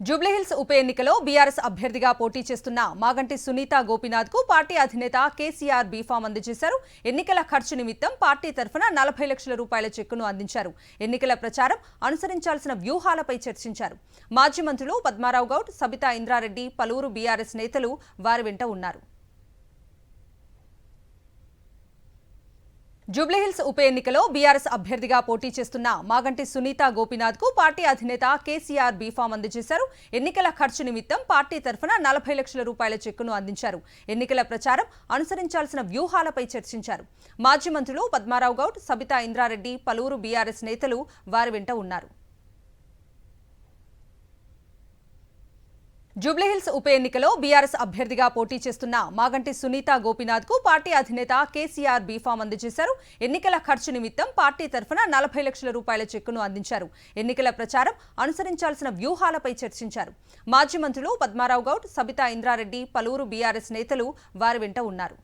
జూబ్లీహిల్స్ ఉప ఎన్నికలో బీఆర్ఎస్ అభ్యర్థిగా పోటీ చేస్తున్న మాగంటి సునీత గోపీనాథ్ కు పార్టీ అధినేత కేసీఆర్ బీఫామ్ అందజేశారు. ఎన్నికల ఖర్చు నిమిత్తం పార్టీ తరఫున 40 లక్షల రూపాయల చెక్కును అందించారు. ఎన్నికల ప్రచారం అనుసరించాల్సిన వ్యూహాలపై చర్చించారు. మాజీ మంత్రులు పద్మారావు గౌడ్, సబితా ఇంద్రారెడ్డి, పలువురు బీఆర్ఎస్ నేతలు వారి వెంట ఉన్నారు. జూబ్లీహిల్స్ ఉప ఎన్నికలో బీఆర్ఎస్ అభ్యర్థిగా పోటీ చేస్తున్న మాగంటి సునీత గోపీనాథ్ కు పార్టీ అధినేత కేసీఆర్ బీఫామ్ అందజేశారు. ఎన్నికల ఖర్చు నిమిత్తం పార్టీ తరఫున 40 లక్షల రూపాయల చెక్కును అందించారు. ఎన్నికల ప్రచారం అనుసరించాల్సిన వ్యూహాలపై చర్చించారు. మాజీ మంత్రులు పద్మారావు గౌడ్, సబితా ఇంద్రారెడ్డి, పలువురు బీఆర్ఎస్ నేతలు వారి వెంట ఉన్నారు. జూబ్లీహిల్స్ ఉప ఎన్నికలో బీఆర్ఎస్ అభ్యర్థిగా పోటీ చేస్తున్న మాగంటి సునీత గోపీనాథ్ కు పార్టీ అధినేత కేసీఆర్ బీఫామ్ అందజేశారు. ఎన్నికల ఖర్చు నిమిత్తం పార్టీ తరఫున 40 లక్షల రూపాయల చెక్కును అందించారు. ఎన్నికల ప్రచారం అనుసరించాల్సిన వ్యూహాలపై చర్చించారు. మాజీ మంత్రులు పద్మారావు గౌడ్, సబితా ఇంద్రారెడ్డి, పలువురు బీఆర్ఎస్ నేతలు వారి వెంట ఉన్నారు.